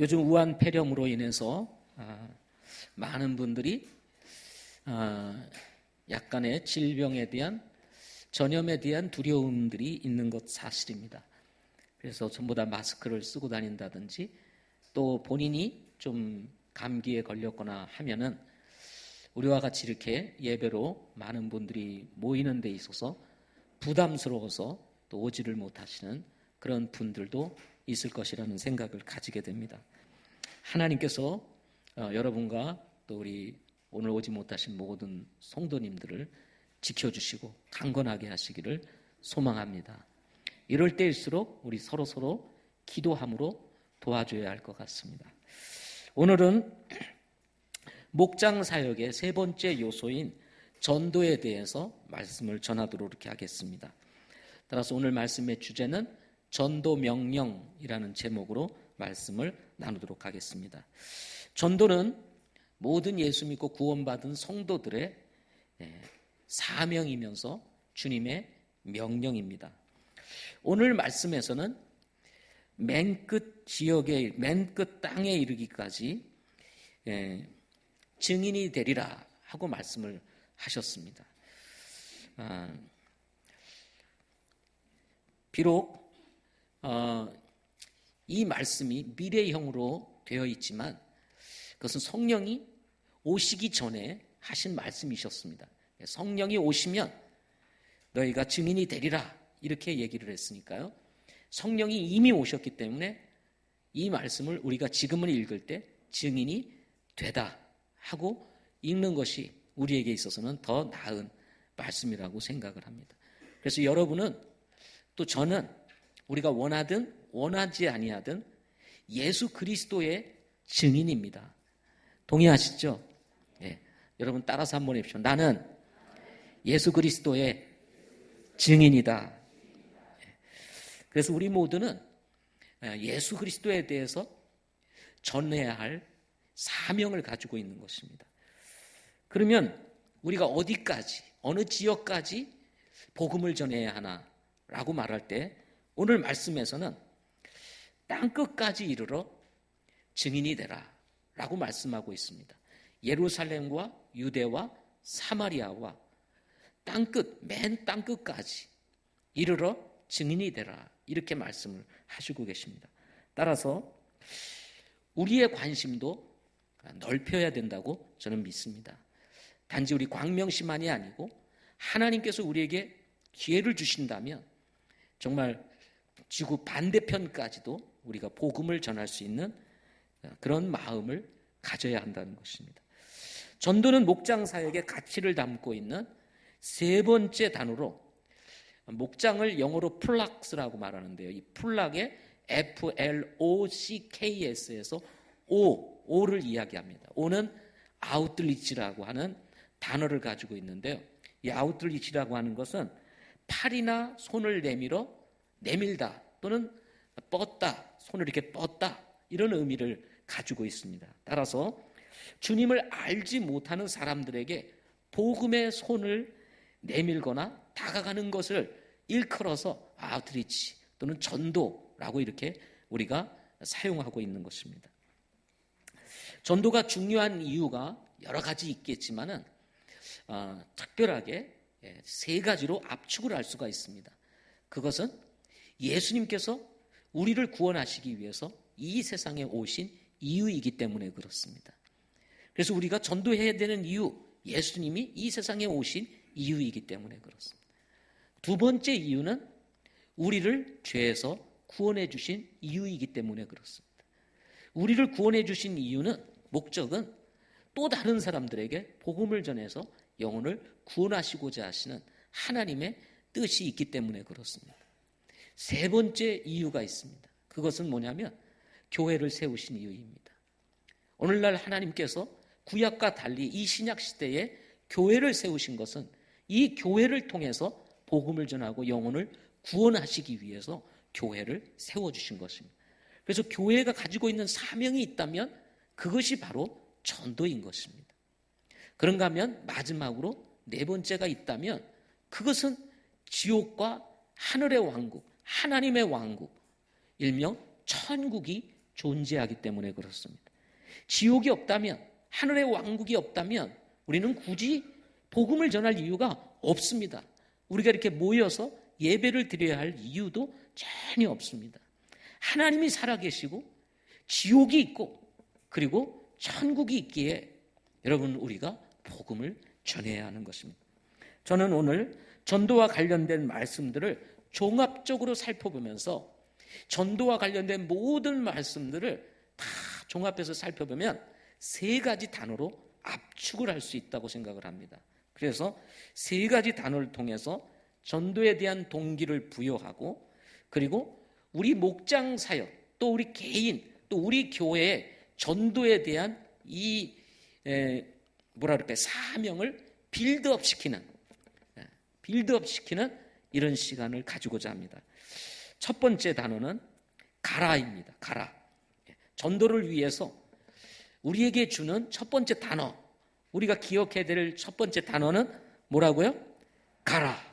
요즘 우한 폐렴으로 인해서 많은 분들이 약간의 질병에 대한 전염에 대한 두려움들이 있는 것 사실입니다. 그래서 전부 다 마스크를 쓰고 다닌다든지 또 본인이 좀 감기에 걸렸거나 하면은 우리와 같이 이렇게 예배로 많은 분들이 모이는 데 있어서 부담스러워서 또 오지를 못하시는 그런 분들도 있을 것이라는 생각을 가지게 됩니다. 하나님께서 여러분과 또 우리 오늘 오지 못하신 모든 성도님들을 지켜주시고 강건하게 하시기를 소망합니다. 이럴 때일수록 우리 서로 기도함으로 도와줘야 할 것 같습니다. 오늘은 목장 사역의 세 번째 요소인 전도에 대해서 말씀을 전하도록 이렇게 하겠습니다. 따라서 오늘 말씀의 주제는 전도 명령이라는 제목으로 말씀을 나누도록 하겠습니다. 전도는 모든 예수 믿고 구원받은 성도들의 사명이면서 주님의 명령입니다. 오늘 말씀에서는 맨 끝 지역에 맨 끝 땅에 이르기까지 증인이 되리라 하고 말씀을 하셨습니다. 비록 이 말씀이 미래형으로 되어 있지만 그것은 성령이 오시기 전에 하신 말씀이셨습니다. 성령이 오시면 너희가 증인이 되리라 이렇게 얘기를 했으니까요. 성령이 이미 오셨기 때문에 이 말씀을 우리가 지금은 읽을 때 증인이 되다 하고 읽는 것이 우리에게 있어서는 더 나은 말씀이라고 생각을 합니다. 그래서 여러분은 또 저는 우리가 원하든 원하지 아니하든 예수 그리스도의 증인입니다. 동의하시죠? 네. 여러분 따라서 한번 해보십시오. 나는 예수 그리스도의 증인이다. 그래서 우리 모두는 예수 그리스도에 대해서 전해야 할 사명을 가지고 있는 것입니다. 그러면 우리가 어디까지, 어느 지역까지 복음을 전해야 하나라고 말할 때 오늘 말씀에서는 땅끝까지 이르러 증인이 되라 라고 말씀하고 있습니다. 예루살렘과 유대와 사마리아와 땅끝, 맨 땅끝까지 이르러 증인이 되라 이렇게 말씀을 하시고 계십니다. 따라서 우리의 관심도 넓혀야 된다고 저는 믿습니다. 단지 우리 광명시만이 아니고 하나님께서 우리에게 기회를 주신다면 정말 지구 반대편까지도 우리가 복음을 전할 수 있는 그런 마음을 가져야 한다는 것입니다. 전도는 목장 사역의 가치를 담고 있는 세 번째 단어로 목장을 영어로 플락스라고 말하는데요. 이 플락의 FLOCKS에서 O를 이야기합니다. O는 아웃리치라고 하는 단어를 가지고 있는데요. 이 아웃리치라고 하는 것은 팔이나 손을 내밀다 또는 뻗다, 손을 이렇게 뻗다 이런 의미를 가지고 있습니다. 따라서 주님을 알지 못하는 사람들에게 복음의 손을 내밀거나 다가가는 것을 일컬어서 아웃리치 또는 전도라고 이렇게 우리가 사용하고 있는 것입니다. 전도가 중요한 이유가 여러 가지 있겠지만은 특별하게 세 가지로 압축을 할 수가 있습니다. 그것은 예수님께서 우리를 구원하시기 위해서 이 세상에 오신 이유이기 때문에 그렇습니다. 그래서 우리가 전도해야 되는 이유, 예수님이 이 세상에 오신 이유이기 때문에 그렇습니다. 두 번째 이유는 우리를 죄에서 구원해 주신 이유이기 때문에 그렇습니다. 우리를 구원해 주신 이유는, 목적은 또 다른 사람들에게 복음을 전해서 영혼을 구원하시고자 하시는 하나님의 뜻이 있기 때문에 그렇습니다. 세 번째 이유가 있습니다. 그것은 뭐냐면 교회를 세우신 이유입니다. 오늘날 하나님께서 구약과 달리 이 신약 시대에 교회를 세우신 것은 이 교회를 통해서 복음을 전하고 영혼을 구원하시기 위해서 교회를 세워주신 것입니다. 그래서 교회가 가지고 있는 사명이 있다면 그것이 바로 전도인 것입니다. 그런가 하면 마지막으로 네 번째가 있다면 그것은 지옥과 하늘의 왕국, 하나님의 왕국, 일명 천국이 존재하기 때문에 그렇습니다. 지옥이 없다면, 하늘의 왕국이 없다면 우리는 굳이 복음을 전할 이유가 없습니다. 우리가 이렇게 모여서 예배를 드려야 할 이유도 전혀 없습니다. 하나님이 살아계시고 지옥이 있고 그리고 천국이 있기에 여러분 우리가 복음을 전해야 하는 것입니다. 저는 오늘 전도와 관련된 말씀들을 종합적으로 살펴보면서 전도와 관련된 모든 말씀들을 다 종합해서 살펴보면 세 가지 단어로 압축을 할 수 있다고 생각을 합니다. 그래서 세 가지 단어를 통해서 전도에 대한 동기를 부여하고 그리고 우리 목장 사역 또 우리 개인 또 우리 교회의 전도에 대한 이 사명을 빌드업시키는 이런 시간을 가지고자 합니다. 첫 번째 단어는 가라입니다. 가라. 전도를 위해서 우리에게 주는 첫 번째 단어, 우리가 기억해야 될 첫 번째 단어는 뭐라고요? 가라.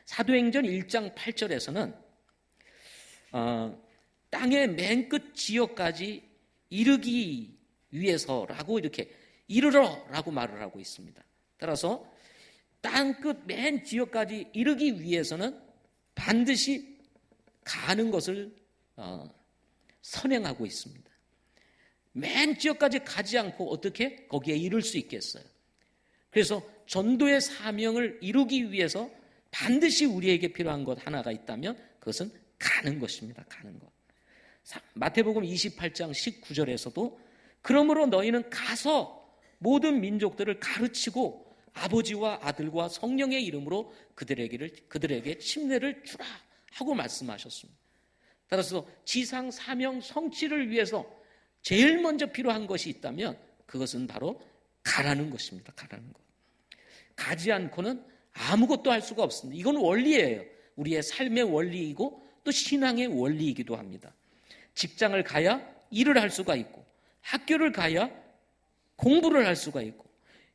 사도행전 1장 8절에서는 땅의 맨 끝 지역까지 이르기 위해서라고 이렇게 이르러라고 말을 하고 있습니다. 따라서 땅 끝 맨 지역까지 이르기 위해서는 반드시 가는 것을 선행하고 있습니다. 맨 지역까지 가지 않고 어떻게 거기에 이룰 수 있겠어요? 그래서 전도의 사명을 이루기 위해서 반드시 우리에게 필요한 것 하나가 있다면 그것은 가는 것입니다. 가는 것. 마태복음 28장 19절에서도 그러므로 너희는 가서 모든 민족들을 가르치고 아버지와 아들과 성령의 이름으로 그들에게 침례를 주라 하고 말씀하셨습니다. 따라서 지상 사명 성취를 위해서 제일 먼저 필요한 것이 있다면 그것은 바로 가라는 것입니다. 가라는 것. 가지 않고는 아무것도 할 수가 없습니다. 이건 원리예요. 우리의 삶의 원리이고 또 신앙의 원리이기도 합니다. 직장을 가야 일을 할 수가 있고 학교를 가야 공부를 할 수가 있고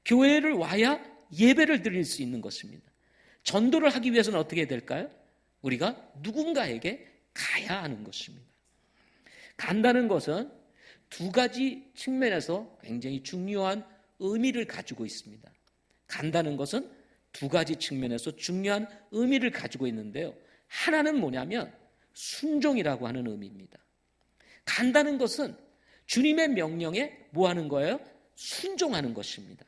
교회를 와야 예배를 드릴 수 있는 것입니다. 전도를 하기 위해서는 어떻게 해야 될까요? 우리가 누군가에게 가야 하는 것입니다. 간다는 것은 두 가지 측면에서 굉장히 중요한 의미를 가지고 있습니다. 간다는 것은 두 가지 측면에서 중요한 의미를 가지고 있는데요. 하나는 뭐냐면 순종이라고 하는 의미입니다. 간다는 것은 주님의 명령에 뭐 하는 거예요? 순종하는 것입니다.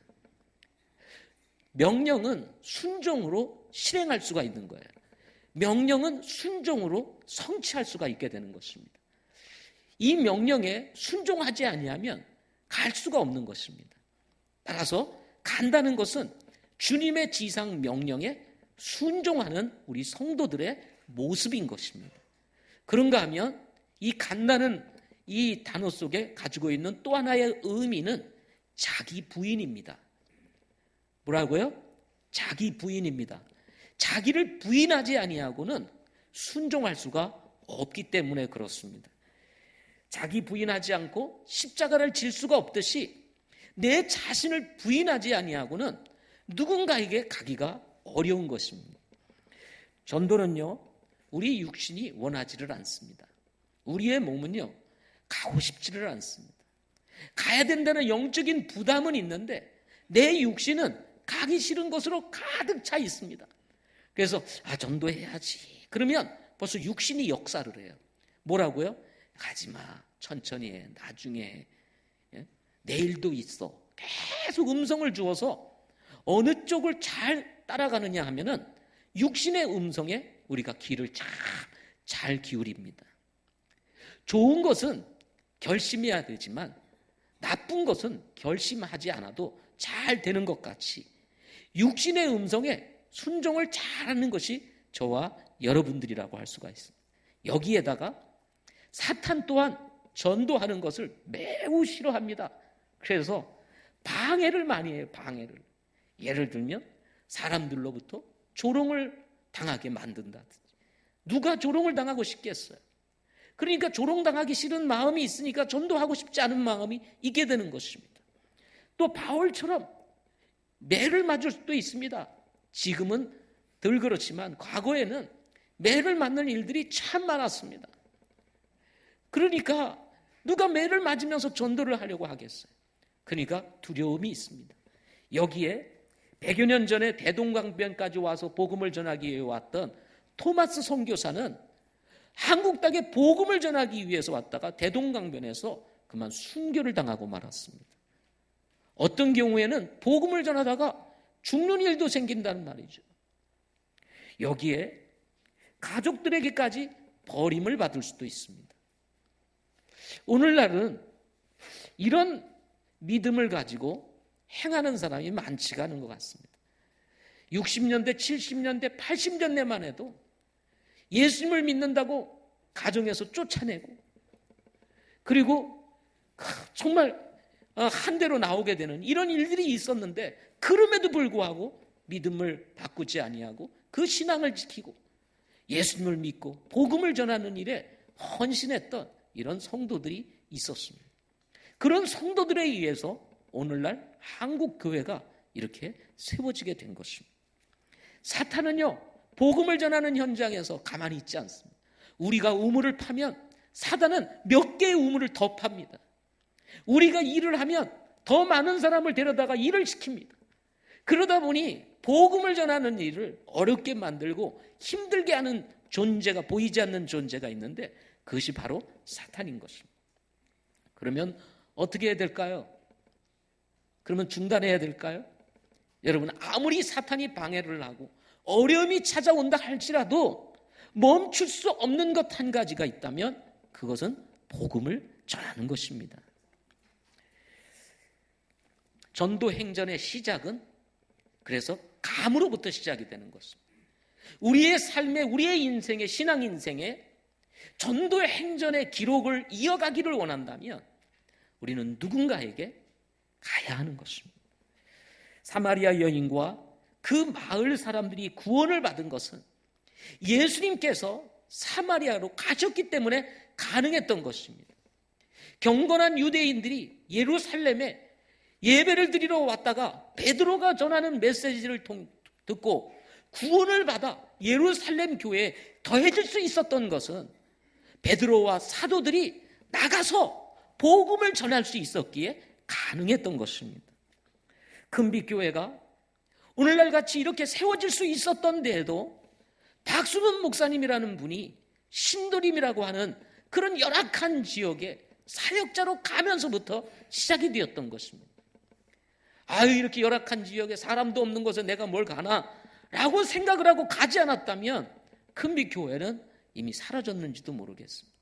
명령은 순종으로 실행할 수가 있는 거예요. 명령은 순종으로 성취할 수가 있게 되는 것입니다. 이 명령에 순종하지 아니하면 갈 수가 없는 것입니다. 따라서 간다는 것은 주님의 지상 명령에 순종하는 우리 성도들의 모습인 것입니다. 그런가 하면 이 간다는 이 단어 속에 가지고 있는 또 하나의 의미는 자기 부인입니다. 뭐라고요? 자기 부인입니다. 자기를 부인하지 아니하고는 순종할 수가 없기 때문에 그렇습니다. 자기 부인하지 않고 십자가를 질 수가 없듯이 내 자신을 부인하지 아니하고는 누군가에게 가기가 어려운 것입니다. 전도는요, 우리 육신이 원하지를 않습니다. 우리의 몸은요, 가고 싶지를 않습니다. 가야 된다는 영적인 부담은 있는데 내 육신은 가기 싫은 것으로 가득 차 있습니다. 그래서 전도해야지. 그러면 벌써 육신이 역사를 해요. 뭐라고요? 가지마. 천천히 해. 나중에 해. 내일도 있어. 계속 음성을 주어서 어느 쪽을 잘 따라가느냐 하면은 육신의 음성에 우리가 귀를 잘 기울입니다. 좋은 것은 결심해야 되지만 나쁜 것은 결심하지 않아도 잘 되는 것 같이 육신의 음성에 순종을 잘하는 것이 저와 여러분들이라고 할 수가 있습니다. 여기에다가 사탄 또한 전도하는 것을 매우 싫어합니다. 그래서 방해를 많이 해요. 방해를. 예를 들면 사람들로부터 조롱을 당하게 만든다든지. 누가 조롱을 당하고 싶겠어요? 그러니까 조롱당하기 싫은 마음이 있으니까 전도하고 싶지 않은 마음이 있게 되는 것입니다. 또 바울처럼 매를 맞을 수도 있습니다. 지금은 덜 그렇지만 과거에는 매를 맞는 일들이 참 많았습니다. 그러니까 누가 매를 맞으면서 전도를 하려고 하겠어요. 그러니까 두려움이 있습니다. 여기에 100여 년 전에 대동강변까지 와서 복음을 전하기 위해 왔던 토마스 선교사는 한국 땅에 복음을 전하기 위해서 왔다가 대동강변에서 그만 순교를 당하고 말았습니다. 어떤 경우에는 복음을 전하다가 죽는 일도 생긴다는 말이죠. 여기에 가족들에게까지 버림을 받을 수도 있습니다. 오늘날은 이런 믿음을 가지고 행하는 사람이 많지가 않은 것 같습니다. 60년대, 70년대, 80년대만 해도 예수님을 믿는다고 가정에서 쫓아내고, 그리고 정말 한 대로 나오게 되는 이런 일들이 있었는데, 그럼에도 불구하고 믿음을 바꾸지 아니하고 그 신앙을 지키고 예수님을 믿고 복음을 전하는 일에 헌신했던 이런 성도들이 있었습니다. 그런 성도들에 의해서 오늘날 한국 교회가 이렇게 세워지게 된 것입니다. 사탄은요, 복음을 전하는 현장에서 가만히 있지 않습니다. 우리가 우물을 파면 사단은 몇 개의 우물을 더 팝니다. 우리가 일을 하면 더 많은 사람을 데려다가 일을 시킵니다. 그러다 보니 복음을 전하는 일을 어렵게 만들고 힘들게 하는 존재가, 보이지 않는 존재가 있는데 그것이 바로 사탄인 것입니다. 그러면 어떻게 해야 될까요? 그러면 중단해야 될까요? 여러분, 아무리 사탄이 방해를 하고 어려움이 찾아온다 할지라도 멈출 수 없는 것 한 가지가 있다면 그것은 복음을 전하는 것입니다. 전도 행전의 시작은 그래서 감으로부터 시작이 되는 것입니다. 우리의 삶에, 우리의 인생에, 신앙 인생에 전도의 행전의 기록을 이어가기를 원한다면 우리는 누군가에게 가야 하는 것입니다. 사마리아 여인과 그 마을 사람들이 구원을 받은 것은 예수님께서 사마리아로 가셨기 때문에 가능했던 것입니다. 경건한 유대인들이 예루살렘에 예배를 드리러 왔다가 베드로가 전하는 메시지를 듣고 구원을 받아 예루살렘 교회에 더해질 수 있었던 것은 베드로와 사도들이 나가서 복음을 전할 수 있었기에 가능했던 것입니다. 큰빛교회가 오늘날 같이 이렇게 세워질 수 있었던 데에도 박수문 목사님이라는 분이 신도림이라고 하는 그런 열악한 지역에 사역자로 가면서부터 시작이 되었던 것입니다. 아유, 이렇게 열악한 지역에 사람도 없는 곳에 내가 뭘 가나 라고 생각을 하고 가지 않았다면 큰빛교회는 이미 사라졌는지도 모르겠습니다.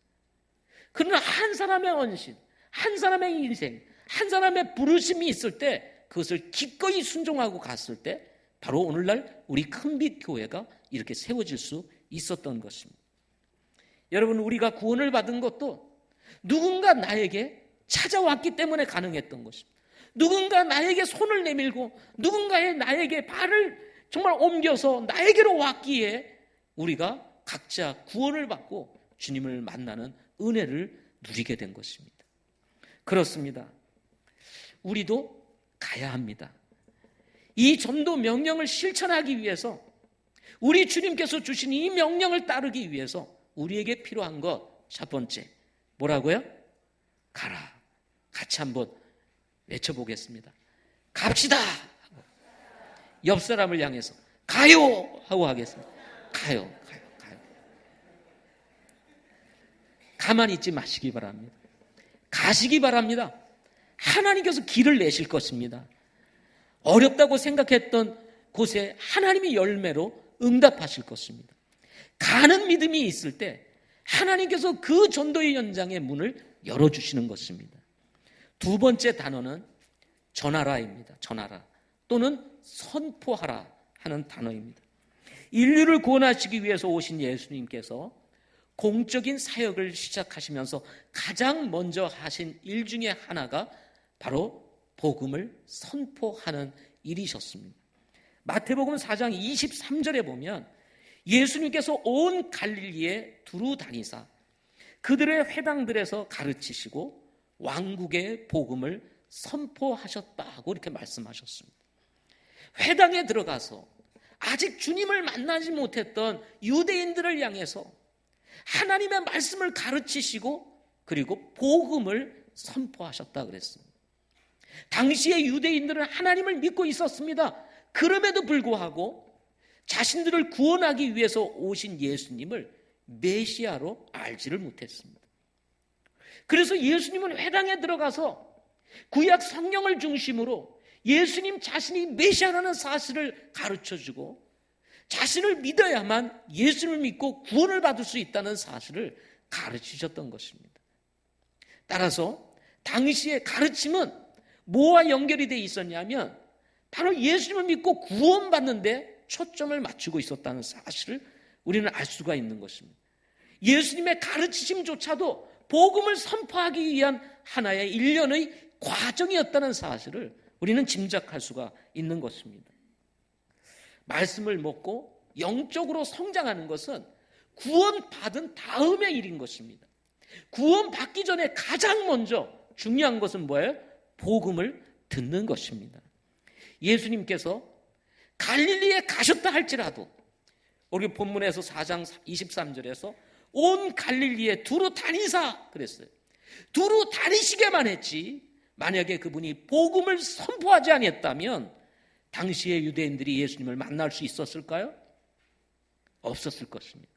그러나 한 사람의 헌신, 한 사람의 인생, 한 사람의 부르심이 있을 때 그것을 기꺼이 순종하고 갔을 때 바로 오늘날 우리 큰빛교회가 이렇게 세워질 수 있었던 것입니다. 여러분, 우리가 구원을 받은 것도 누군가 나에게 찾아왔기 때문에 가능했던 것입니다. 누군가 나에게 손을 내밀고 누군가의 나에게 발을 정말 옮겨서 나에게로 왔기에 우리가 각자 구원을 받고 주님을 만나는 은혜를 누리게 된 것입니다. 그렇습니다. 우리도 가야 합니다. 이 전도 명령을 실천하기 위해서, 우리 주님께서 주신 이 명령을 따르기 위해서 우리에게 필요한 것 첫 번째, 뭐라고요? 가라. 같이 한번 외쳐보겠습니다. 갑시다. 옆 사람을 향해서 가요 하고 하겠습니다. 가요. 가만히 있지 마시기 바랍니다. 가시기 바랍니다. 하나님께서 길을 내실 것입니다. 어렵다고 생각했던 곳에 하나님이 열매로 응답하실 것입니다. 가는 믿음이 있을 때 하나님께서 그 전도의 현장의 문을 열어주시는 것입니다. 두 번째 단어는 전하라입니다. 전하라 또는 선포하라 하는 단어입니다. 인류를 구원하시기 위해서 오신 예수님께서 공적인 사역을 시작하시면서 가장 먼저 하신 일 중에 하나가 바로 복음을 선포하는 일이셨습니다. 마태복음 4장 23절에 보면 예수님께서 온 갈릴리에 두루 다니사 그들의 회당들에서 가르치시고 왕국의 복음을 선포하셨다고 이렇게 말씀하셨습니다. 회당에 들어가서 아직 주님을 만나지 못했던 유대인들을 향해서 하나님의 말씀을 가르치시고 그리고 복음을 선포하셨다 그랬습니다. 당시의 유대인들은 하나님을 믿고 있었습니다. 그럼에도 불구하고 자신들을 구원하기 위해서 오신 예수님을 메시아로 알지를 못했습니다. 그래서 예수님은 회당에 들어가서 구약 성경을 중심으로 예수님 자신이 메시아라는 사실을 가르쳐주고 자신을 믿어야만 예수를 믿고 구원을 받을 수 있다는 사실을 가르치셨던 것입니다. 따라서 당시의 가르침은 뭐와 연결이 되어 있었냐면 바로 예수님을 믿고 구원받는 데 초점을 맞추고 있었다는 사실을 우리는 알 수가 있는 것입니다. 예수님의 가르치심조차도 복음을 선포하기 위한 하나의 일련의 과정이었다는 사실을 우리는 짐작할 수가 있는 것입니다. 말씀을 먹고 영적으로 성장하는 것은 구원받은 다음의 일인 것입니다. 구원받기 전에 가장 먼저 중요한 것은 뭐예요? 복음을 듣는 것입니다. 예수님께서 갈릴리에 가셨다 할지라도 우리 본문에서 4장 23절에서 온 갈릴리에 두루 다니사 그랬어요. 두루 다니시게만 했지 만약에 그분이 복음을 선포하지 아니했다면 당시의 유대인들이 예수님을 만날 수 있었을까요? 없었을 것입니다.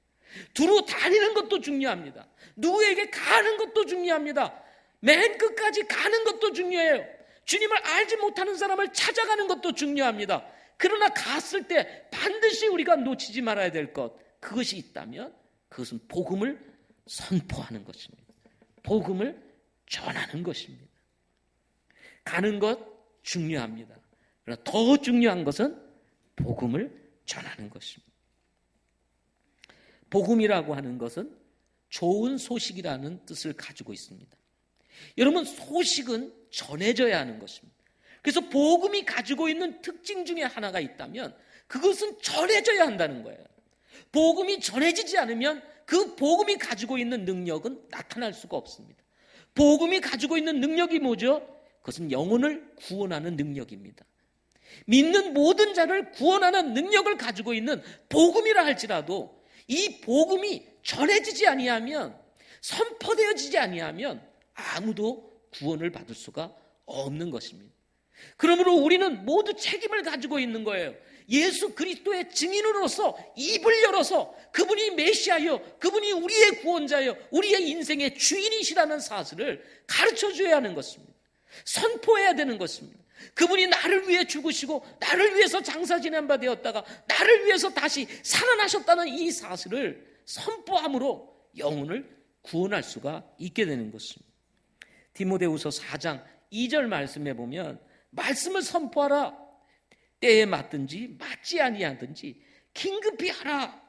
두루 다니는 것도 중요합니다. 누구에게 가는 것도 중요합니다. 맨 끝까지 가는 것도 중요해요. 주님을 알지 못하는 사람을 찾아가는 것도 중요합니다. 그러나 갔을 때 반드시 우리가 놓치지 말아야 될 것, 그것이 있다면 그것은 복음을 선포하는 것입니다. 복음을 전하는 것입니다. 가는 것 중요합니다. 그러나 더 중요한 것은 복음을 전하는 것입니다. 복음이라고 하는 것은 좋은 소식이라는 뜻을 가지고 있습니다. 여러분, 소식은 전해져야 하는 것입니다. 그래서 복음이 가지고 있는 특징 중에 하나가 있다면 그것은 전해져야 한다는 거예요. 복음이 전해지지 않으면 그 복음이 가지고 있는 능력은 나타날 수가 없습니다. 복음이 가지고 있는 능력이 뭐죠? 그것은 영혼을 구원하는 능력입니다. 믿는 모든 자를 구원하는 능력을 가지고 있는 복음이라 할지라도 이 복음이 전해지지 아니하면, 선포되어지지 아니하면 아무도 구원을 받을 수가 없는 것입니다. 그러므로 우리는 모두 책임을 가지고 있는 거예요. 예수 그리스도의 증인으로서 입을 열어서 그분이 메시아요, 그분이 우리의 구원자요, 우리의 인생의 주인이시라는 사실을 가르쳐줘야 하는 것입니다. 선포해야 되는 것입니다. 그분이 나를 위해 죽으시고 나를 위해서 장사 지낸 바 되었다가 나를 위해서 다시 살아나셨다는 이 사실을 선포함으로 영혼을 구원할 수가 있게 되는 것입니다. 디모데후서 4장 2절 말씀에 보면 말씀을 선포하라. 때에 맞든지 맞지 아니하든지 긴급히 하라.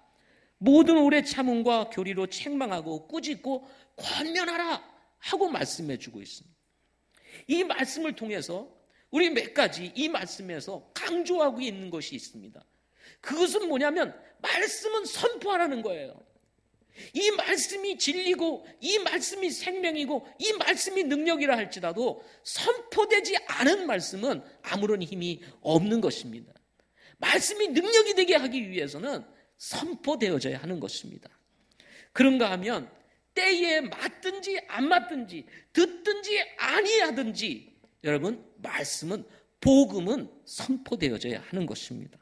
모든 오래 참음과 교리로 책망하고 꾸짖고 권면하라 하고 말씀해 주고 있습니다. 이 말씀을 통해서 우리 몇 가지 이 말씀에서 강조하고 있는 것이 있습니다. 그것은 뭐냐면 말씀은 선포하라는 거예요. 이 말씀이 진리고 이 말씀이 생명이고 이 말씀이 능력이라 할지라도 선포되지 않은 말씀은 아무런 힘이 없는 것입니다. 말씀이 능력이 되게 하기 위해서는 선포되어져야 하는 것입니다. 그런가 하면 때에 맞든지 안 맞든지 듣든지 아니하든지 여러분, 말씀은, 복음은 선포되어져야 하는 것입니다.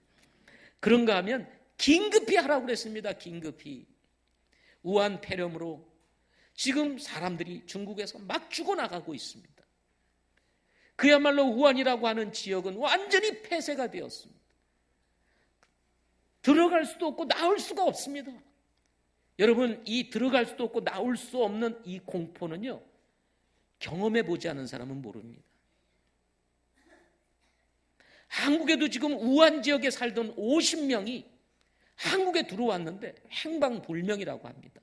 그런가 하면 긴급히 하라고 그랬습니다. 긴급히. 우한 폐렴으로 지금 사람들이 중국에서 막 죽어나가고 있습니다. 그야말로 우한이라고 하는 지역은 완전히 폐쇄가 되었습니다. 들어갈 수도 없고 나올 수가 없습니다. 여러분, 이 들어갈 수도 없고 나올 수 없는 이 공포는요, 경험해 보지 않은 사람은 모릅니다. 한국에도 지금 우한 지역에 살던 50명이 한국에 들어왔는데 행방불명이라고 합니다.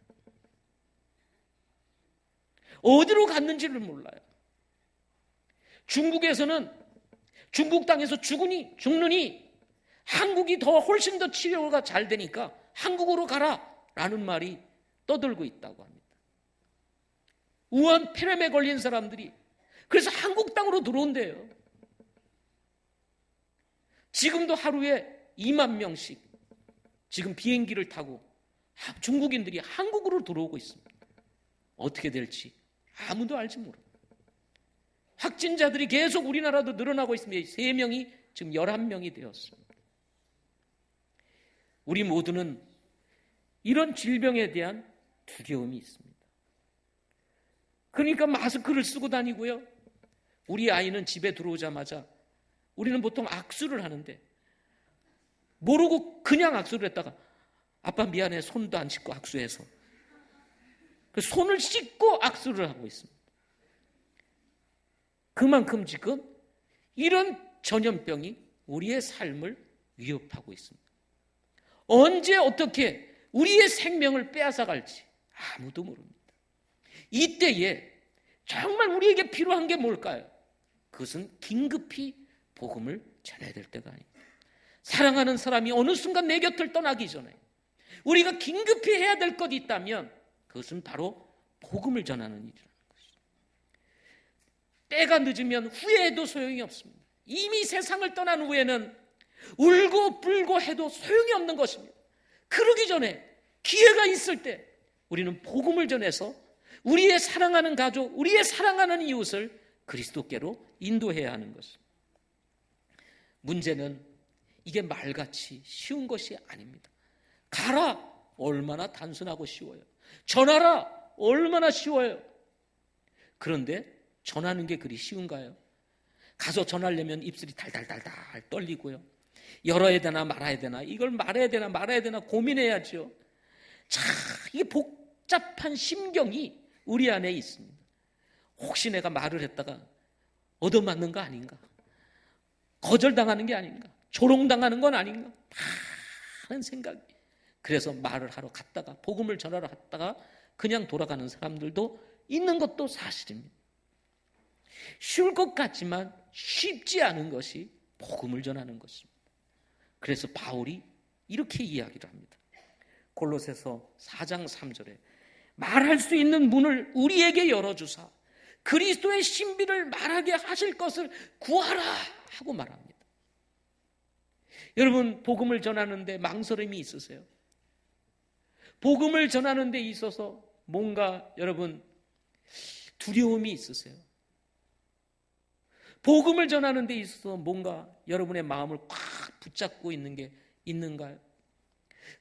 어디로 갔는지를 몰라요. 중국에서는 중국 땅에서 죽느니 한국이 훨씬 더 치료가 잘 되니까 한국으로 가라라는 말이 떠들고 있다고 합니다. 우한 폐렴에 걸린 사람들이 그래서 한국 땅으로 들어온대요. 지금도 하루에 2만 명씩 지금 비행기를 타고 중국인들이 한국으로 들어오고 있습니다. 어떻게 될지 아무도 알지 모릅니다. 확진자들이 계속 우리나라도 늘어나고 있습니다. 3명이 지금 11명이 되었습니다. 우리 모두는 이런 질병에 대한 두려움이 있습니다. 그러니까 마스크를 쓰고 다니고요. 우리 아이는 집에 들어오자마자 우리는 보통 악수를 하는데 모르고 그냥 악수를 했다가 아빠 미안해 손도 안 씻고 악수해서 그 손을 씻고 악수를 하고 있습니다. 그만큼 지금 이런 전염병이 우리의 삶을 위협하고 있습니다. 언제 어떻게 우리의 생명을 빼앗아갈지 아무도 모릅니다. 이때에 정말 우리에게 필요한 게 뭘까요? 그것은 긴급히 복음을 전해야 될 때가 아닙니다. 사랑하는 사람이 어느 순간 내 곁을 떠나기 전에 우리가 긴급히 해야 될 것이 있다면 그것은 바로 복음을 전하는 일이라는 것입니다. 때가 늦으면 후회해도 소용이 없습니다. 이미 세상을 떠난 후에는 울고 불고 해도 소용이 없는 것입니다. 그러기 전에 기회가 있을 때 우리는 복음을 전해서 우리의 사랑하는 가족, 우리의 사랑하는 이웃을 그리스도께로 인도해야 하는 것입니다. 문제는 이게 말같이 쉬운 것이 아닙니다. 가라 얼마나 단순하고 쉬워요. 전하라 얼마나 쉬워요. 그런데 전하는 게 그리 쉬운가요? 가서 전하려면 입술이 달달달달 떨리고요. 열어야 되나 말아야 되나, 이걸 말해야 되나 말아야 되나 고민해야죠. 자, 이 복잡한 심경이 우리 안에 있습니다. 혹시 내가 말을 했다가 얻어맞는 거 아닌가? 거절당하는 게 아닌가? 조롱당하는 건 아닌가? 많은 생각이. 그래서 말을 하러 갔다가 복음을 전하러 갔다가 그냥 돌아가는 사람들도 있는 것도 사실입니다. 쉬울 것 같지만 쉽지 않은 것이 복음을 전하는 것입니다. 그래서 바울이 이렇게 이야기를 합니다. 골로새서 4장 3절에 말할 수 있는 문을 우리에게 열어주사 그리스도의 신비를 말하게 하실 것을 구하라 하고 말합니다. 여러분, 복음을 전하는데 망설임이 있으세요? 복음을 전하는 데 있어서 뭔가 여러분 두려움이 있으세요? 복음을 전하는 데 있어서 뭔가 여러분의 마음을 꽉 붙잡고 있는 게 있는가요?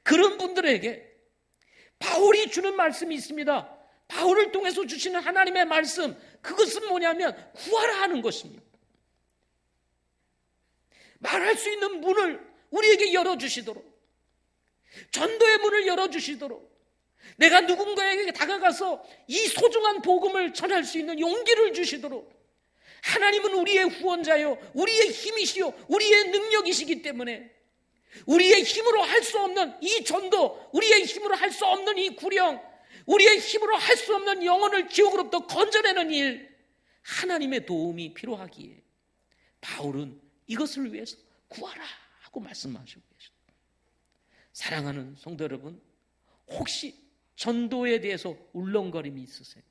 그런 분들에게 바울이 주는 말씀이 있습니다. 바울을 통해서 주시는 하나님의 말씀, 그것은 뭐냐면 구하라 하는 것입니다. 말할 수 있는 문을 우리에게 열어주시도록, 전도의 문을 열어주시도록, 내가 누군가에게 다가가서 이 소중한 복음을 전할 수 있는 용기를 주시도록, 하나님은 우리의 후원자요, 우리의 힘이시요, 우리의 능력이시기 때문에 우리의 힘으로 할 수 없는 이 전도, 우리의 힘으로 할 수 없는 이 구령, 우리의 힘으로 할 수 없는 영혼을 지옥으로부터 건져내는 일, 하나님의 도움이 필요하기에 바울은 이것을 위해서 구하라 하고 말씀하시고 계십니다. 사랑하는 성도 여러분, 혹시 전도에 대해서 울렁거림이 있으세요?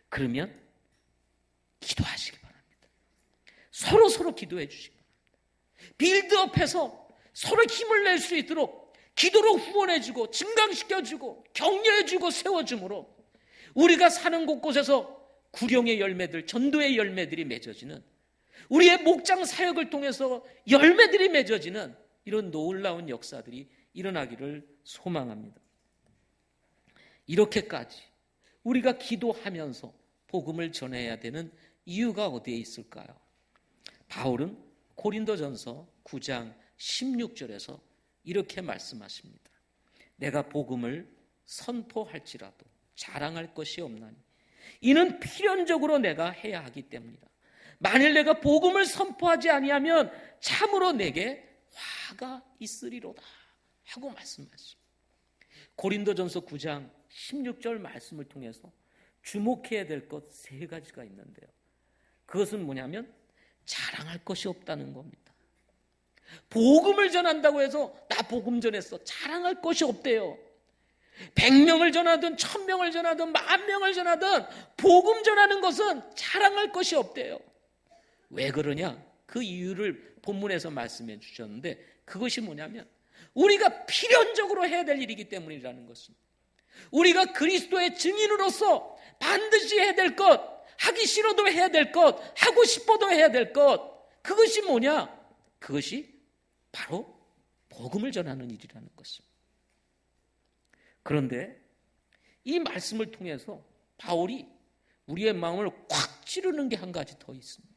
그러면 기도하시기 바랍니다. 서로 기도해 주시기 바랍니다. 빌드업해서 서로 힘을 낼 수 있도록 기도로 후원해주고 증강시켜주고 격려해주고 세워줌으로 우리가 사는 곳곳에서 구령의 열매들, 전도의 열매들이 맺어지는, 우리의 목장 사역을 통해서 열매들이 맺어지는 이런 놀라운 역사들이 일어나기를 소망합니다. 이렇게까지 우리가 기도하면서 복음을 전해야 되는 이유가 어디에 있을까요? 바울은 고린도전서 9장 16절에서 이렇게 말씀하십니다. 내가 복음을 선포할지라도 자랑할 것이 없나니 이는 필연적으로 내가 해야 하기 때문이다. 만일 내가 복음을 선포하지 아니하면 참으로 내게 화가 있으리로다 하고 말씀하십니다. 고린도전서 9장 16절 말씀을 통해서 주목해야 될 것 3가지가 있는데요. 그것은 뭐냐면 자랑할 것이 없다는 겁니다. 복음을 전한다고 해서 나 복음 전했어, 자랑할 것이 없대요. 100명을 전하든 1000명을 전하든 10,000명을 전하든 복음 전하는 것은 자랑할 것이 없대요. 왜 그러냐? 그 이유를 본문에서 말씀해 주셨는데 그것이 뭐냐면 우리가 필연적으로 해야 될 일이기 때문이라는 것입니다. 우리가 그리스도의 증인으로서 반드시 해야 될 것, 하기 싫어도 해야 될 것, 하고 싶어도 해야 될 것, 그것이 뭐냐? 그것이 바로 복음을 전하는 일이라는 것입니다. 그런데 이 말씀을 통해서 바울이 우리의 마음을 꽉 찌르는 게 한 가지 더 있습니다.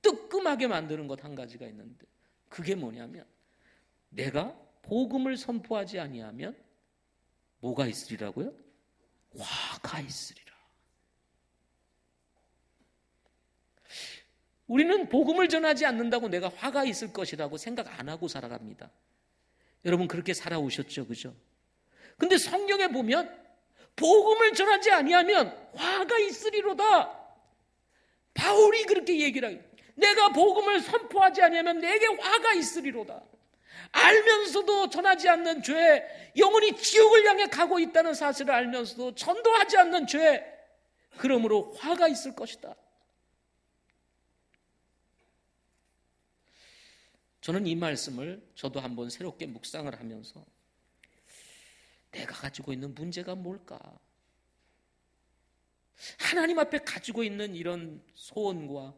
뜨끔하게 만드는 것 한 가지가 있는데 그게 뭐냐면 내가 복음을 선포하지 아니하면 뭐가 있으리라고요? 화가 있으리라. 우리는 복음을 전하지 않는다고 내가 화가 있을 것이라고 생각 안 하고 살아갑니다. 여러분 그렇게 살아오셨죠, 그죠? 근데 성경에 보면 복음을 전하지 아니하면 화가 있으리로다. 바울이 그렇게 얘기를 해요. 내가 복음을 선포하지 아니하면 내게 화가 있으리로다. 알면서도 전하지 않는 죄, 영혼이 지옥을 향해 가고 있다는 사실을 알면서도 전도하지 않는 죄, 그러므로 화가 있을 것이다. 저는 이 말씀을 저도 한번 새롭게 묵상을 하면서 내가 가지고 있는 문제가 뭘까? 하나님 앞에 가지고 있는 이런 소원과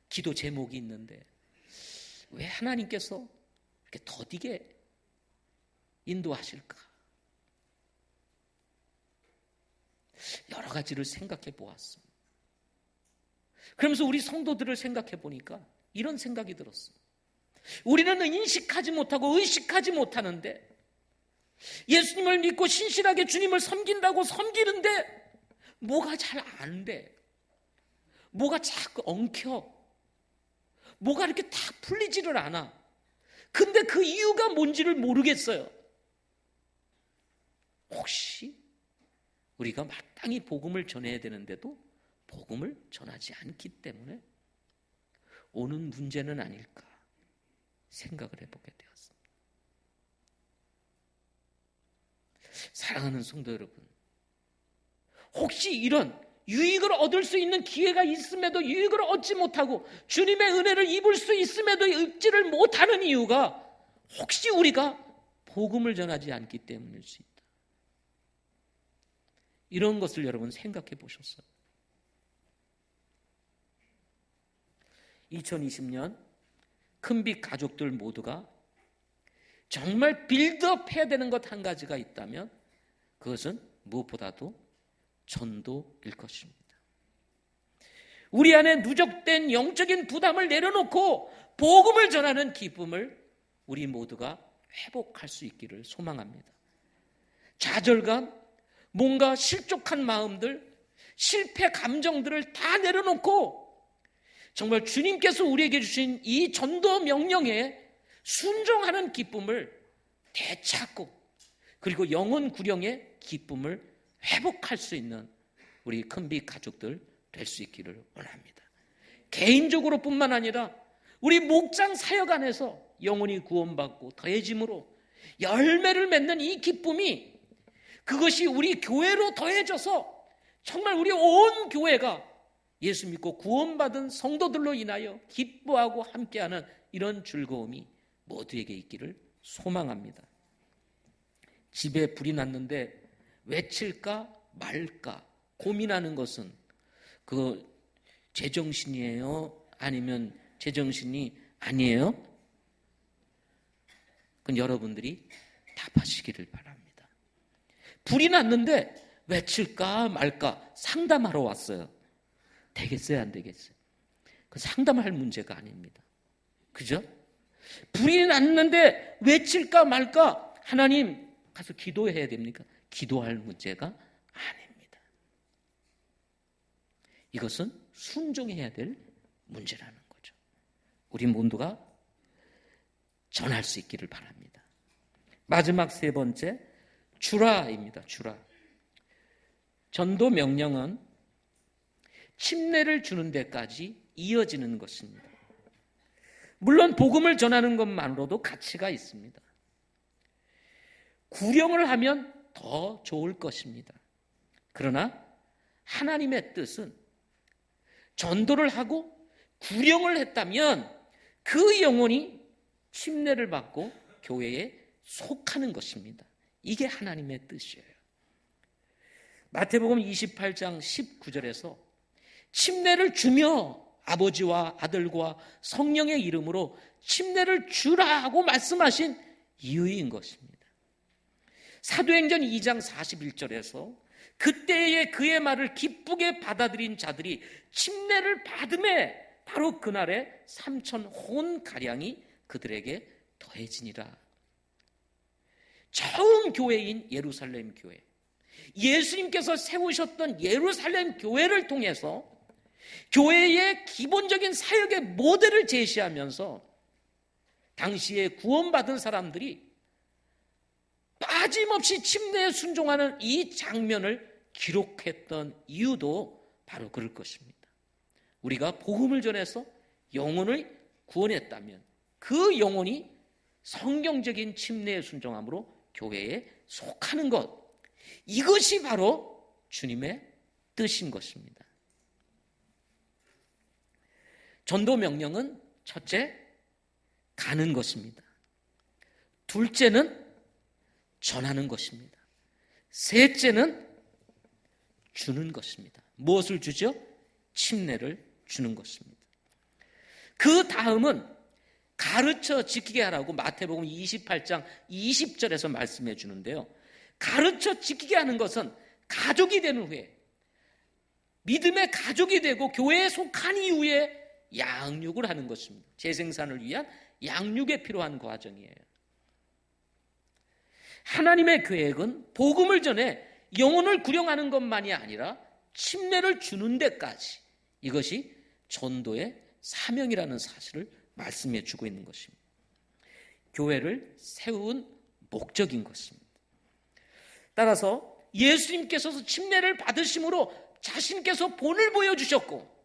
기도 제목이 있는데 왜 하나님께서 이렇게 더디게 인도하실까? 여러 가지를 생각해 보았습니다. 그러면서 우리 성도들을 생각해 보니까 이런 생각이 들었어요. 우리는 인식하지 못하고 의식하지 못하는데 예수님을 믿고 신실하게 주님을 섬긴다고 섬기는데 뭐가 잘 안 돼. 뭐가 자꾸 엉켜. 뭐가 이렇게 딱 풀리지를 않아. 근데 그 이유가 뭔지를 모르겠어요. 혹시 우리가 마땅히 복음을 전해야 되는데도 복음을 전하지 않기 때문에 오는 문제는 아닐까 생각을 해보게 되었습니다. 사랑하는 성도 여러분, 혹시 이런 유익을 얻을 수 있는 기회가 있음에도 유익을 얻지 못하고 주님의 은혜를 입을 수 있음에도 입지를 못하는 이유가 혹시 우리가 복음을 전하지 않기 때문일 수 있다. 이런 것을 여러분 생각해 보셨어요? 2020년 큰빛 가족들 모두가 정말 빌드업 해야 되는 것 한 가지가 있다면 그것은 무엇보다도 전도일 것입니다. 우리 안에 누적된 영적인 부담을 내려놓고 복음을 전하는 기쁨을 우리 모두가 회복할 수 있기를 소망합니다. 좌절감, 뭔가 실족한 마음들, 실패 감정들을 다 내려놓고 정말 주님께서 우리에게 주신 이 전도 명령에 순종하는 기쁨을 되찾고 그리고 영혼 구령의 기쁨을 회복할 수 있는 우리 큰빛 가족들 될 수 있기를 원합니다. 개인적으로 뿐만 아니라 우리 목장 사역 안에서 영혼이 구원받고 더해짐으로 열매를 맺는 이 기쁨이 그것이 우리 교회로 더해져서 정말 우리 온 교회가 예수 믿고 구원받은 성도들로 인하여 기뻐하고 함께하는 이런 즐거움이 모두에게 있기를 소망합니다. 집에 불이 났는데 외칠까 말까 고민하는 것은 그 제정신이에요? 아니면 제정신이 아니에요? 그건 여러분들이 답하시기를 바랍니다. 불이 났는데 외칠까 말까 상담하러 왔어요. 되겠어요? 안 되겠어요? 그 상담할 문제가 아닙니다. 그죠? 불이 났는데 외칠까 말까 하나님 가서 기도해야 됩니까? 기도할 문제가 아닙니다. 이것은 순종해야 될 문제라는 거죠. 우리 모두가 전할 수 있기를 바랍니다. 마지막 세 번째, 주라입니다. 주라. 전도 명령은 침례를 주는 데까지 이어지는 것입니다. 물론 복음을 전하는 것만으로도 가치가 있습니다. 구령을 하면 더 좋을 것입니다. 그러나 하나님의 뜻은 전도를 하고 구령을 했다면 그 영혼이 침례를 받고 교회에 속하는 것입니다. 이게 하나님의 뜻이에요. 마태복음 28장 19절에서 침례를 주며 아버지와 아들과 성령의 이름으로 침례를 주라고 말씀하신 이유인 것입니다. 사도행전 2장 41절에서 그때에 그의 말을 기쁘게 받아들인 자들이 침례를 받음에 바로 그날에 3,000혼가량이 그들에게 더해지니라. 처음 교회인 예루살렘 교회, 예수님께서 세우셨던 예루살렘 교회를 통해서 교회의 기본적인 사역의 모델을 제시하면서 당시에 구원받은 사람들이 빠짐없이 침례에 순종하는 이 장면을 기록했던 이유도 바로 그럴 것입니다. 우리가 복음을 전해서 영혼을 구원했다면 그 영혼이 성경적인 침례에 순종함으로 교회에 속하는 것, 이것이 바로 주님의 뜻인 것입니다. 전도 명령은 첫째, 가는 것입니다. 둘째는 전하는 것입니다. 셋째는 주는 것입니다. 무엇을 주죠? 침례를 주는 것입니다. 그 다음은 가르쳐 지키게 하라고 마태복음 28장 20절에서 말씀해 주는데요. 가르쳐 지키게 하는 것은 가족이 되는 후에, 믿음의 가족이 되고 교회에 속한 이후에 양육을 하는 것입니다. 재생산을 위한 양육에 필요한 과정이에요. 하나님의 계획은 복음을 전해 영혼을 구령하는 것만이 아니라 침례를 주는 데까지, 이것이 전도의 사명이라는 사실을 말씀해 주고 있는 것입니다. 교회를 세운 목적인 것입니다. 따라서 예수님께서 침례를 받으심으로 자신께서 본을 보여주셨고,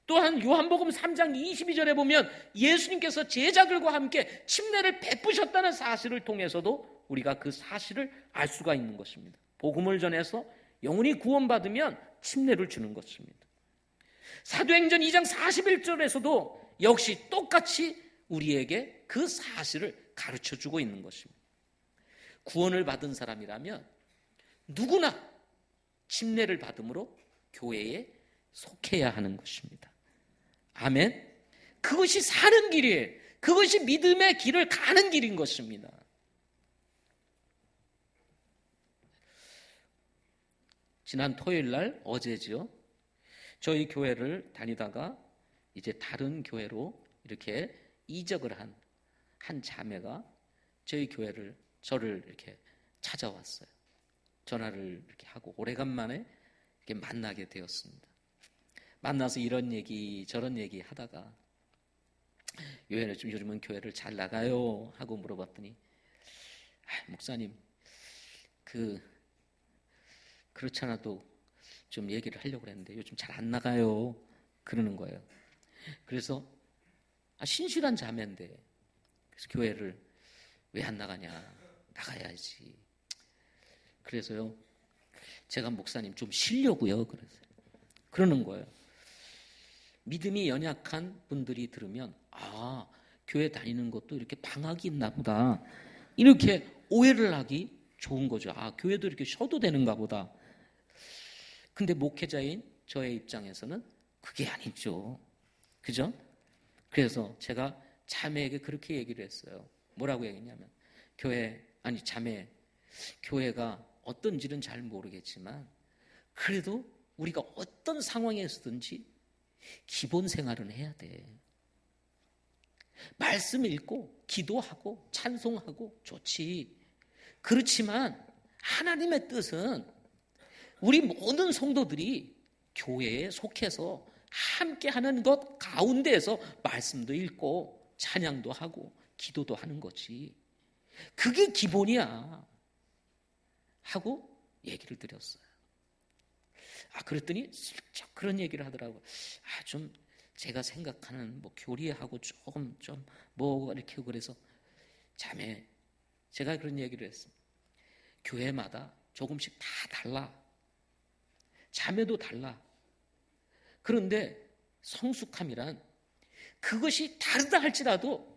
또한 요한복음 3장 22절에 보면 예수님께서 제자들과 함께 침례를 베푸셨다는 사실을 통해서도 우리가 그 사실을 알 수가 있는 것입니다. 복음을 전해서 영혼이 구원받으면 침례를 주는 것입니다. 사도행전 2장 41절에서도 역시 똑같이 우리에게 그 사실을 가르쳐주고 있는 것입니다. 구원을 받은 사람이라면 누구나 침례를 받음으로 교회에 속해야 하는 것입니다. 아멘. 그것이 사는 길이에요. 그것이 믿음의 길을 가는 길인 것입니다. 지난 토요일 날, 어제죠, 저희 교회를 다니다가 이제 다른 교회로 이렇게 이적을 한 자매가 저희 교회를, 저를 이렇게 찾아왔어요. 전화를 이렇게 하고 오래간만에 이렇게 만나게 되었습니다. 만나서 이런 얘기 저런 얘기 하다가 요즘은 교회를 잘 나가요? 하고 물어봤더니, 목사님, 그렇지 않아도 좀 얘기를 하려고 했는데 요즘 잘 안 나가요. 그러는 거예요. 그래서 신실한 자매인데 그래서 교회를 왜 안 나가냐? 나가야지. 그래서요, 제가 목사님 좀 쉬려고요. 그러는 거예요. 믿음이 연약한 분들이 들으면, 교회 다니는 것도 이렇게 방학이 있나 보다, 이렇게 오해를 하기 좋은 거죠. 교회도 이렇게 쉬어도 되는가 보다. 근데 목회자인 저의 입장에서는 그게 아니죠. 그죠? 그래서 제가 자매에게 그렇게 얘기를 했어요. 뭐라고 얘기했냐면, 자매, 교회가 어떤지는 잘 모르겠지만 그래도 우리가 어떤 상황에서든지 기본 생활은 해야 돼. 말씀 읽고 기도하고 찬송하고 좋지. 그렇지만 하나님의 뜻은 우리 모든 성도들이 교회에 속해서 함께하는 것 가운데에서 말씀도 읽고 찬양도 하고 기도도 하는 거지. 그게 기본이야 하고 얘기를 드렸어요. 그랬더니 슬쩍 그런 얘기를 하더라고요. 좀 제가 생각하는 교리하고 조금 이렇게, 그래서 자매, 제가 그런 얘기를 했습니다. 교회마다 조금씩 다 달라. 자매도 달라. 그런데 성숙함이란 그것이 다르다 할지라도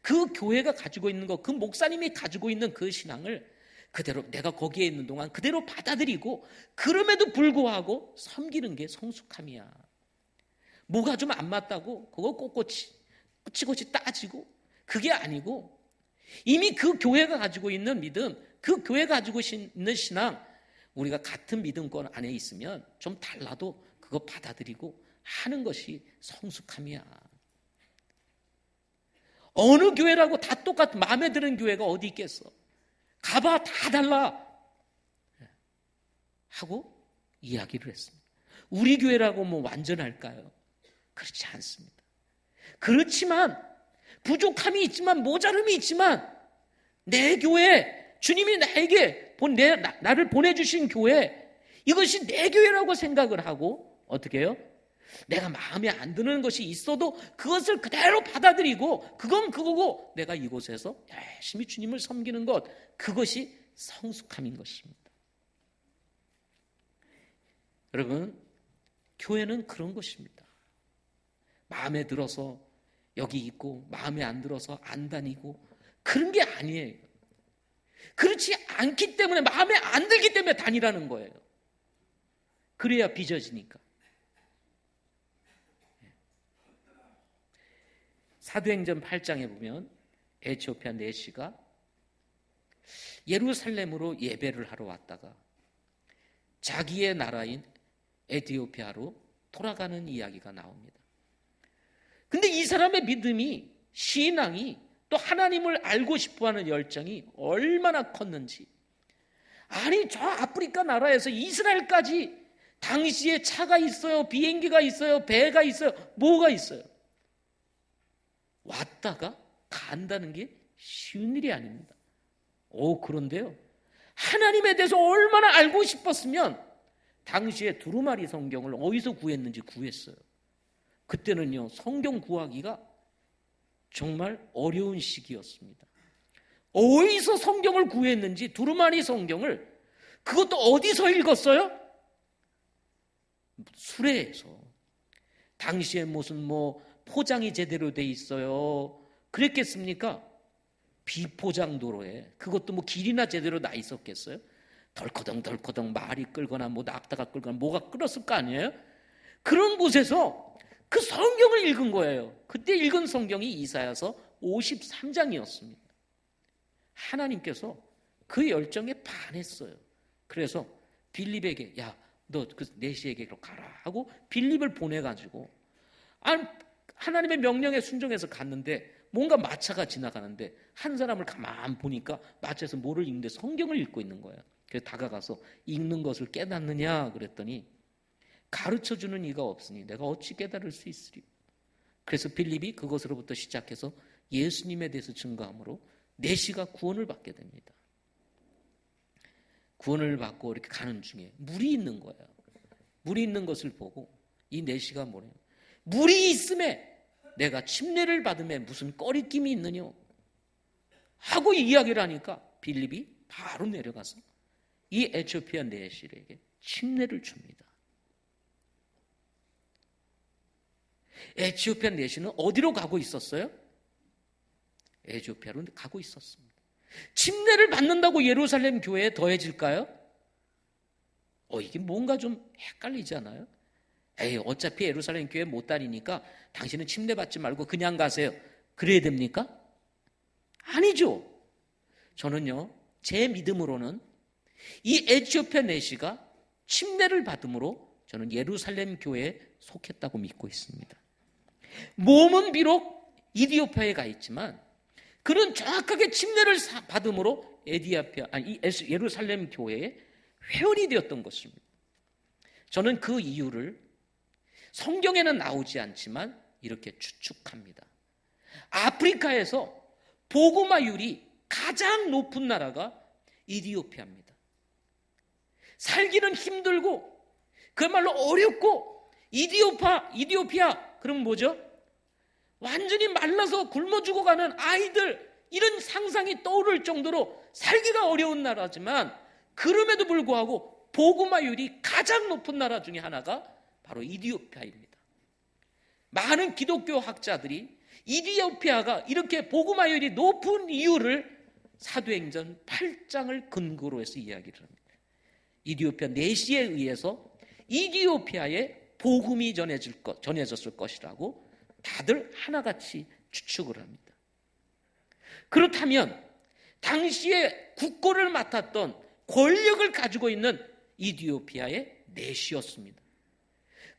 그 교회가 가지고 있는 것, 그 목사님이 가지고 있는 그 신앙을 그대로 내가 거기에 있는 동안 그대로 받아들이고 그럼에도 불구하고 섬기는 게 성숙함이야. 뭐가 좀 안 맞다고 그거 꼬치꼬치 따지고 그게 아니고 이미 그 교회가 가지고 있는 믿음, 그 교회가 가지고 있는 신앙, 우리가 같은 믿음권 안에 있으면 좀 달라도 그거 받아들이고 하는 것이 성숙함이야. 어느 교회라고 다 똑같은 마음에 드는 교회가 어디 있겠어? 가봐 다 달라 하고 이야기를 했습니다. 우리 교회라고 뭐 완전할까요? 그렇지 않습니다. 그렇지만 부족함이 있지만 모자름이 있지만 내 교회, 주님이 나를 보내주신 교회, 이것이 내 교회라고 생각을 하고 어떻게 해요? 내가 마음에 안 드는 것이 있어도 그것을 그대로 받아들이고 그건 그거고 내가 이곳에서 열심히 주님을 섬기는 것, 그것이 성숙함인 것입니다. 여러분, 교회는 그런 것입니다. 마음에 들어서 여기 있고 마음에 안 들어서 안 다니고 그런 게 아니에요. 그렇지 않기 때문에, 마음에 안 들기 때문에 다니라는 거예요. 그래야 빚어지니까. 사도행전 8장에 보면 에티오피아 내시가 예루살렘으로 예배를 하러 왔다가 자기의 나라인 에티오피아로 돌아가는 이야기가 나옵니다. 근데 이 사람의 믿음이, 신앙이, 또 하나님을 알고 싶어하는 열정이 얼마나 컸는지. 아니 저 아프리카 나라에서 이스라엘까지 당시에 차가 있어요, 비행기가 있어요, 배가 있어요, 뭐가 있어요. 왔다가 간다는 게 쉬운 일이 아닙니다. 그런데요, 하나님에 대해서 얼마나 알고 싶었으면 당시에 두루마리 성경을 어디서 구했는지 구했어요. 그때는요, 성경 구하기가 정말 어려운 시기였습니다. 어디서 성경을 구했는지, 두루마리 성경을, 그것도 어디서 읽었어요? 수레에서. 당시에 무슨 포장이 제대로 돼 있어요. 그랬겠습니까? 비포장도로에. 그것도 길이나 제대로 나 있었겠어요? 덜커덩 말이 끌거나 낙타가 끌거나 뭐가 끌었을 거 아니에요? 그런 곳에서 그 성경을 읽은 거예요. 그때 읽은 성경이 이사야서 53장이었습니다. 하나님께서 그 열정에 반했어요. 그래서 빌립에게 너 그 내시에게로 가라 하고 빌립을 보내가지고 하나님의 명령에 순종해서 갔는데 뭔가 마차가 지나가는데 한 사람을 가만 보니까 마차에서 뭐를 읽는데 성경을 읽고 있는 거예요. 그래서 다가가서 읽는 것을 깨닫느냐 그랬더니 가르쳐주는 이가 없으니 내가 어찌 깨달을 수 있으리. 그래서 빌립이 그것으로부터 시작해서 예수님에 대해서 증거함으로 내시가 구원을 받게 됩니다. 구원을 받고 이렇게 가는 중에 물이 있는 거예요. 물이 있는 것을 보고 이 내시가 뭐래요? 물이 있음에 내가 침례를 받음에 무슨 꺼리낌이 있느냐 하고 이야기를 하니까 빌립이 바로 내려가서 이 에티오피아 내시에게 침례를 줍니다. 에티오피아 내시는 어디로 가고 있었어요? 에티오피아로 가고 있었습니다. 침례를 받는다고 예루살렘 교회에 더해질까요? 이게 뭔가 좀 헷갈리지 않아요? 어차피 예루살렘 교회 못 다니니까 당신은 침례 받지 말고 그냥 가세요. 그래야 됩니까? 아니죠. 저는요, 제 믿음으로는 이 에티오피아 내시가 침례를 받음으로 저는 예루살렘 교회에 속했다고 믿고 있습니다. 몸은 비록 이디오피아에 가 있지만 그는 정확하게 침례를 받음으로 예루살렘 교회에 회원이 되었던 것입니다. 저는 그 이유를 성경에는 나오지 않지만 이렇게 추측합니다. 아프리카에서 복음화율이 가장 높은 나라가 이디오피아입니다. 살기는 힘들고 그야말로 어렵고 이디오피아 그럼 뭐죠? 완전히 말라서 굶어 죽어가는 아이들, 이런 상상이 떠오를 정도로 살기가 어려운 나라지만 그럼에도 불구하고 복음화율이 가장 높은 나라 중에 하나가 바로 이디오피아입니다. 많은 기독교 학자들이 이디오피아가 이렇게 복음화율이 높은 이유를 사도행전 8장을 근거로 해서 이야기를 합니다. 이디오피아 내시에 의해서 이디오피아에 복음이 전해졌을 것이라고 다들 하나같이 추측을 합니다. 그렇다면 당시에 국고를 맡았던 권력을 가지고 있는 이디오피아의 내시였습니다.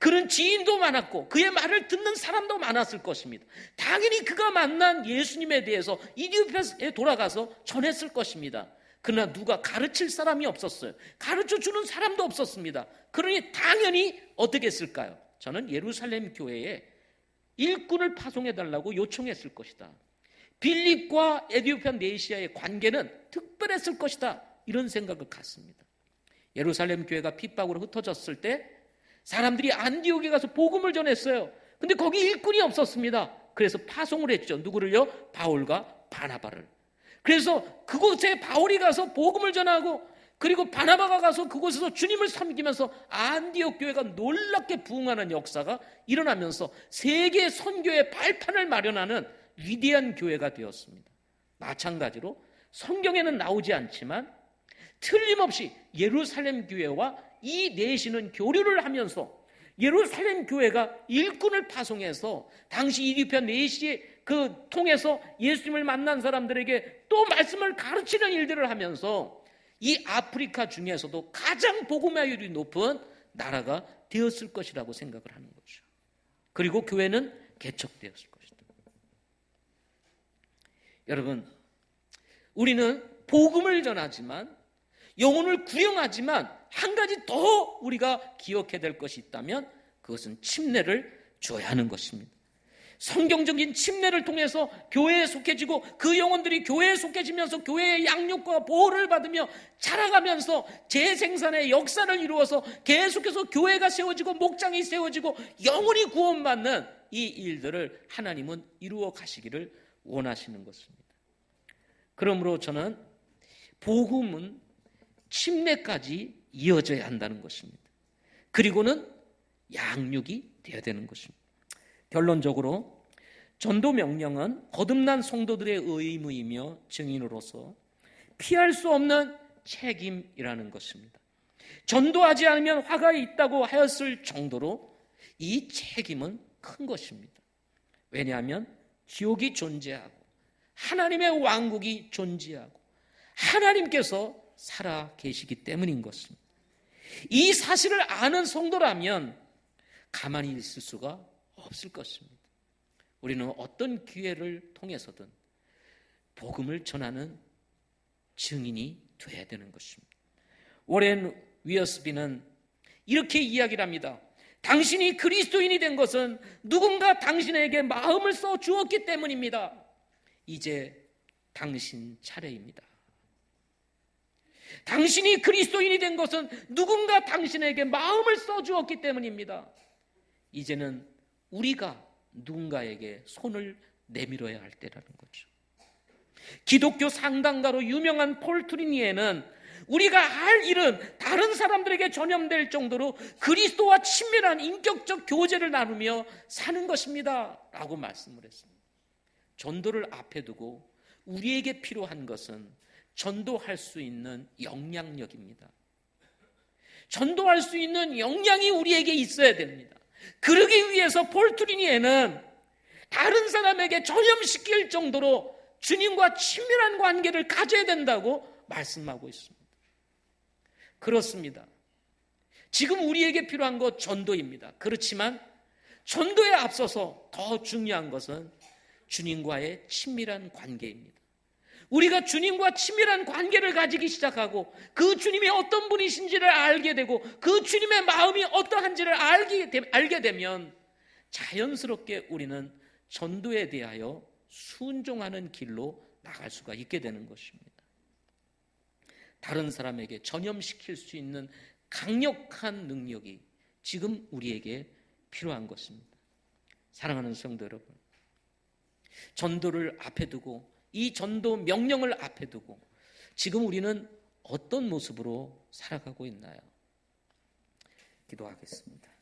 그는 지인도 많았고 그의 말을 듣는 사람도 많았을 것입니다. 당연히 그가 만난 예수님에 대해서 이디오피아에 돌아가서 전했을 것입니다. 그러나 누가 가르칠 사람이 없었어요. 가르쳐주는 사람도 없었습니다. 그러니 당연히 어떻게 했을까요? 저는 예루살렘 교회에 일꾼을 파송해달라고 요청했을 것이다. 빌립과 에디오피아 내시아의 관계는 특별했을 것이다. 이런 생각을 갖습니다. 예루살렘 교회가 핍박으로 흩어졌을 때 사람들이 안디옥에 가서 복음을 전했어요. 근데 거기 일꾼이 없었습니다. 그래서 파송을 했죠. 누구를요? 바울과 바나바를. 그래서 그곳에 바울이 가서 복음을 전하고 그리고 바나바가 가서 그곳에서 주님을 섬기면서 안디옥 교회가 놀랍게 부흥하는 역사가 일어나면서 세계 선교의 발판을 마련하는 위대한 교회가 되었습니다. 마찬가지로 성경에는 나오지 않지만 틀림없이 예루살렘 교회와 이 내시는 교류를 하면서 예루살렘 교회가 일꾼을 파송해서 당시 이디오피아 내시에 통해서 예수님을 만난 사람들에게 또 말씀을 가르치는 일들을 하면서 이 아프리카 중에서도 가장 복음화율이 높은 나라가 되었을 것이라고 생각을 하는 거죠. 그리고 교회는 개척되었을 것이다. 여러분, 우리는 복음을 전하지만 영혼을 구령하지만 한 가지 더 우리가 기억해야 될 것이 있다면 그것은 침례를 줘야 하는 것입니다. 성경적인 침례를 통해서 교회에 속해지고 그 영혼들이 교회에 속해지면서 교회의 양육과 보호를 받으며 자라가면서 재생산의 역사를 이루어서 계속해서 교회가 세워지고 목장이 세워지고 영혼이 구원받는 이 일들을 하나님은 이루어 가시기를 원하시는 것입니다. 그러므로 저는 복음은 침례까지 이어져야 한다는 것입니다. 그리고는 양육이 되어야 되는 것입니다. 결론적으로 전도 명령은 거듭난 성도들의 의무이며 증인으로서 피할 수 없는 책임이라는 것입니다. 전도하지 않으면 화가 있다고 하였을 정도로 이 책임은 큰 것입니다. 왜냐하면 지옥이 존재하고 하나님의 왕국이 존재하고 하나님께서 살아 계시기 때문인 것입니다. 이 사실을 아는 성도라면 가만히 있을 수가 없을 것입니다. 우리는 어떤 기회를 통해서든 복음을 전하는 증인이 되어야 되는 것입니다. 오렌 위어스비는 이렇게 이야기를 합니다. 당신이 그리스도인이 된 것은 누군가 당신에게 마음을 써 주었기 때문입니다. 이제 당신 차례입니다. 당신이 그리스도인이 된 것은 누군가 당신에게 마음을 써 주었기 때문입니다. 이제는 우리가 누군가에게 손을 내밀어야 할 때라는 거죠. 기독교 상담가로 유명한 폴 트리니에는 우리가 할 일은 다른 사람들에게 전염될 정도로 그리스도와 친밀한 인격적 교제를 나누며 사는 것입니다 라고 말씀을 했습니다. 전도를 앞에 두고 우리에게 필요한 것은 전도할 수 있는 영향력입니다. 전도할 수 있는 역량이 우리에게 있어야 됩니다. 그러기 위해서 폴 트리니에는 다른 사람에게 전염시킬 정도로 주님과 친밀한 관계를 가져야 된다고 말씀하고 있습니다. 그렇습니다. 지금 우리에게 필요한 것 전도입니다. 그렇지만 전도에 앞서서 더 중요한 것은 주님과의 친밀한 관계입니다. 우리가 주님과 친밀한 관계를 가지기 시작하고 그 주님이 어떤 분이신지를 알게 되고 그 주님의 마음이 어떠한지를 알게 되면 자연스럽게 우리는 전도에 대하여 순종하는 길로 나갈 수가 있게 되는 것입니다. 다른 사람에게 전염시킬 수 있는 강력한 능력이 지금 우리에게 필요한 것입니다. 사랑하는 성도 여러분, 전도를 앞에 두고 이 전도 명령을 앞에 두고 지금 우리는 어떤 모습으로 살아가고 있나요? 기도하겠습니다.